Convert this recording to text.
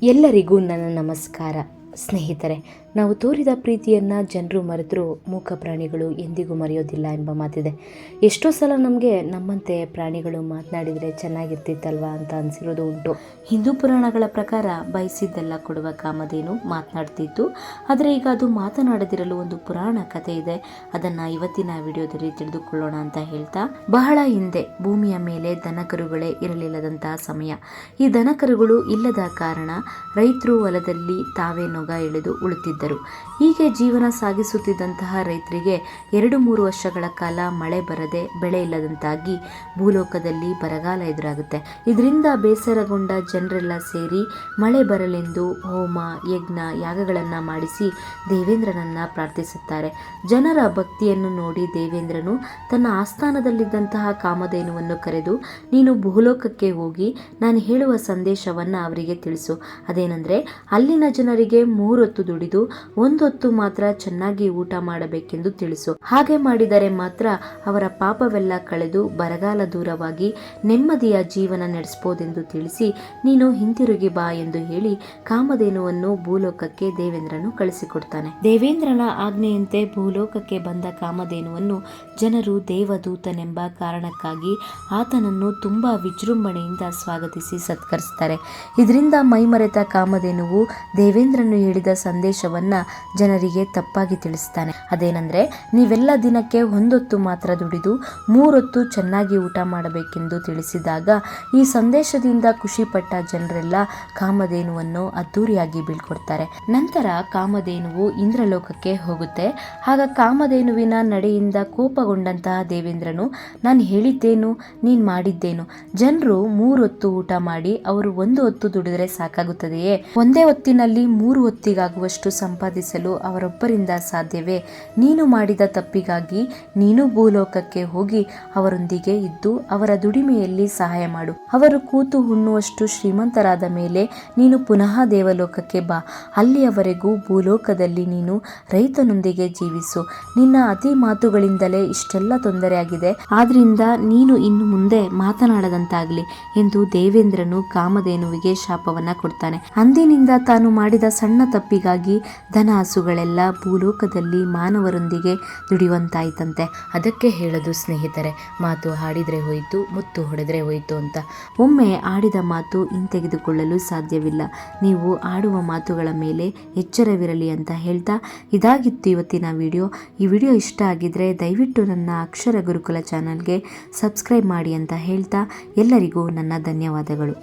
ಎಲ್ಲರಿಗೂ ನನ್ನ ನಮಸ್ಕಾರ. ಸ್ನೇಹಿತರೆ, ನಾವು ತೋರಿದ ಪ್ರೀತಿಯನ್ನು ಜನರು ಮರೆತರೂ ಮೂಕ ಪ್ರಾಣಿಗಳು ಎಂದಿಗೂ ಮರೆಯೋದಿಲ್ಲ ಎಂಬ ಮಾತಿದೆ. ಎಷ್ಟೋ ಸಲ ನಮಗೆ ನಮ್ಮಂತೆ ಪ್ರಾಣಿಗಳು ಮಾತನಾಡಿದರೆ ಚೆನ್ನಾಗಿರ್ತಿತ್ತಲ್ವ ಅಂತ ಅನಿಸಿರೋದು ಉಂಟು. ಹಿಂದೂ ಪುರಾಣಗಳ ಪ್ರಕಾರ ಬಯಸಿದ್ದೆಲ್ಲ ಕೊಡುವ ಕಾಮಧೇನು ಮಾತನಾಡ್ತಿತ್ತು. ಆದರೆ ಈಗ ಅದು ಮಾತನಾಡದಿರಲು ಒಂದು ಪುರಾಣ ಕಥೆ ಇದೆ. ಅದನ್ನು ಇವತ್ತಿನ ವಿಡಿಯೋದಲ್ಲಿ ತಿಳಿದುಕೊಳ್ಳೋಣ ಅಂತ ಹೇಳ್ತಾ, ಬಹಳ ಹಿಂದೆ ಭೂಮಿಯ ಮೇಲೆ ದನಕರುಗಳೇ ಇರಲಿಲ್ಲದಂತಹ ಸಮಯ. ಈ ದನಕರುಗಳು ಇಲ್ಲದ ಕಾರಣ ರೈತರು ಹೊಲದಲ್ಲಿ ತಾವೇ ನೊಗ ಎಳೆದು ಉಳುತ್ತಿದ್ದರು. ಹೀಗೆ ಜೀವನ ಸಾಗಿಸುತ್ತಿದ್ದಂತಹ ರೈತರಿಗೆ 2-3 ವರ್ಷಗಳ ಕಾಲ ಮಳೆ ಬರದೆ ಬೆಳೆ ಇಲ್ಲದಂತಾಗಿ ಭೂಲೋಕದಲ್ಲಿ ಬರಗಾಲ ಎದುರಾಗುತ್ತೆ. ಇದರಿಂದ ಬೇಸರಗೊಂಡ ಜನರೆಲ್ಲ ಸೇರಿ ಮಳೆ ಬರಲೆಂದು ಹೋಮ ಯಜ್ಞ ಯಾಗಗಳನ್ನು ಮಾಡಿಸಿ ದೇವೇಂದ್ರನನ್ನ ಪ್ರಾರ್ಥಿಸುತ್ತಾರೆ. ಜನರ ಭಕ್ತಿಯನ್ನು ನೋಡಿ ದೇವೇಂದ್ರನು ತನ್ನ ಆಸ್ಥಾನದಲ್ಲಿದ್ದಂತಹ ಕಾಮಧೇನುವನ್ನು ಕರೆದು, ನೀನು ಭೂಲೋಕಕ್ಕೆ ಹೋಗಿ ನಾನು ಹೇಳುವ ಸಂದೇಶವನ್ನು ಅವರಿಗೆ ತಿಳಿಸು. ಅದೇನೆಂದರೆ, ಅಲ್ಲಿನ ಜನರಿಗೆ 3 ಹೊತ್ತು ದುಡಿದು 1 ಹೊತ್ತು ಮಾತ್ರ ಚೆನ್ನಾಗಿ ಊಟ ಮಾಡಬೇಕೆಂದು ತಿಳಿಸು. ಹಾಗೆ ಮಾಡಿದರೆ ಮಾತ್ರ ಅವರ ಪಾಪವೆಲ್ಲ ಕಳೆದು ಬರಗಾಲ ದೂರವಾಗಿ ನೆಮ್ಮದಿಯ ಜೀವನ ನಡೆಸಬಹುದೆಂದು ತಿಳಿಸಿ ನೀನು ಹಿಂತಿರುಗಿ ಬಾ ಎಂದು ಹೇಳಿ ಕಾಮಧೇನುವನ್ನು ಭೂಲೋಕಕ್ಕೆ ದೇವೇಂದ್ರನು ಕಳಿಸಿಕೊಡ್ತಾನೆ. ದೇವೇಂದ್ರನ ಆಜ್ಞೆಯಂತೆ ಭೂಲೋಕಕ್ಕೆ ಬಂದ ಕಾಮಧೇನುವನ್ನು ಜನರು ದೇವದೂತನೆಂಬ ಕಾರಣಕ್ಕಾಗಿ ಆತನನ್ನು ತುಂಬಾ ವಿಜೃಂಭಣೆಯಿಂದ ಸ್ವಾಗತಿಸಿ ಸತ್ಕರಿಸ್ತಾರೆ. ಇದರಿಂದ ಮೈಮರೆತ ಕಾಮಧೇನುವು ದೇವೇಂದ್ರನು ಹೇಳಿದ ಸಂದೇಶವನ್ನ ಜನರಿಗೆ ತಪ್ಪಾಗಿ ತಿಳಿಸ್ತಾನೆ. ಅದೇನೆಂದ್ರೆ, ನೀವೆಲ್ಲ ದಿನಕ್ಕೆ 1 ಹೊತ್ತು ಮಾತ್ರ ದುಡಿದು 3 ಹೊತ್ತು ಚೆನ್ನಾಗಿ ಊಟ ಮಾಡಬೇಕೆಂದು ತಿಳಿಸಿದಾಗ ಈ ಸಂದೇಶದಿಂದ ಖುಷಿಪಟ್ಟ ಜನರೆಲ್ಲ ಕಾಮಧೇನುವನ್ನು ಅದ್ದೂರಿಯಾಗಿ ಬೀಳ್ಕೊಡ್ತಾರೆ. ನಂತರ ಕಾಮಧೇನುವು ಇಂದ್ರಲೋಕಕ್ಕೆ ಹೋಗುತ್ತೆ. ಆಗ ಕಾಮಧೇನುವಿನ ನಡೆಯಿಂದ ಕೋಪಗೊಂಡಂತಹ ದೇವೇಂದ್ರನು, ನಾನು ಹೇಳಿದ್ದೇನು, ನೀನು ಮಾಡಿದ್ದೇನು? ಜನರು 3 ಹೊತ್ತು ಊಟ ಮಾಡಿ ಅವರು 1 ಹೊತ್ತು ದುಡಿದರೆ ಸಾಕಾಗುತ್ತದೆಯೇ? ಒಂದೇ ಹೊತ್ತಿನಲ್ಲಿ 3 ಹೊತ್ತಿಗಾಗುವಷ್ಟು ಸಂಪಾದಿಸಲು ಅವರೊಬ್ಬರಿಂದ ಸಾಧ್ಯವೇ? ನೀನು ಮಾಡಿದ ತಪ್ಪಿಗಾಗಿ ನೀನು ಭೂಲೋಕಕ್ಕೆ ಹೋಗಿ ಅವರೊಂದಿಗೆ ಇದ್ದು ಅವರ ದುಡಿಮೆಯಲ್ಲಿ ಸಹಾಯ ಮಾಡು. ಅವರು ಕೂತು ಉಣ್ಣುವಷ್ಟು ಶ್ರೀಮಂತರಾದ ಮೇಲೆ ನೀನು ಪುನಃ ದೇವಲೋಕಕ್ಕೆ ಬಾ. ಅಲ್ಲಿಯವರೆಗೂ ಭೂಲೋಕದಲ್ಲಿ ನೀನು ರೈತನೊಂದಿಗೆ ಜೀವಿಸು. ನಿನ್ನ ಅತಿ ಮಾತುಗಳಿಂದಲೇ ಇಷ್ಟೆಲ್ಲ ತೊಂದರೆಯಾಗಿದೆ. ಆದ್ರಿಂದ ನೀನು ಇನ್ನು ಮುಂದೆ ಮಾತನಾಡದಂತಾಗಲಿ ಎಂದು ದೇವೇಂದ್ರನು ಕಾಮಧೇನುವಿಗೆ ಶಾಪವನ್ನ ಕೊಡ್ತಾನೆ. ಅಂದಿನಿಂದ ತಾನು ಮಾಡಿದ ಸಣ್ಣ ತಪ್ಪಿಗಾಗಿ ದನ ಹಸುಗಳೆಲ್ಲ ಭೂಲೋಕದಲ್ಲಿ ಮಾನವರೊಂದಿಗೆ ದುಡಿಯುವಂತಾಯ್ತಂತೆ. ಅದಕ್ಕೆ ಹೇಳೋದು ಸ್ನೇಹಿತರೆ, ಮಾತು ಆಡಿದ್ರೆ ಹೋಯಿತು, ಮುತ್ತು ಹೊಡೆದ್ರೆ ಹೋಯಿತು ಅಂತ. ಒಮ್ಮೆ ಆಡಿದ ಮಾತು ಹಿಂತೆಗೆದುಕೊಳ್ಳಲು ಸಾಧ್ಯವಿಲ್ಲ. ನೀವು ಆಡುವ ಮಾತುಗಳ ಮೇಲೆ ಎಚ್ಚರವಿರಲಿ ಅಂತ ಹೇಳ್ತಾ, ಇದಾಗಿತ್ತು ಇವತ್ತಿನ ವಿಡಿಯೋ. ಈ ವಿಡಿಯೋ ಇಷ್ಟ ಆಗಿದ್ರೆ ದಯವಿಟ್ಟು ನನ್ನ ಅಕ್ಷರ ಗುರುಕುಲ ಚಾನಲ್ಗೆ ಸಬ್ಸ್ಕ್ರೈಬ್ ಮಾಡಿ ಅಂತ ಹೇಳ್ತಾ ಎಲ್ಲರಿಗೂ ನನ್ನ ಧನ್ಯವಾದಗಳು.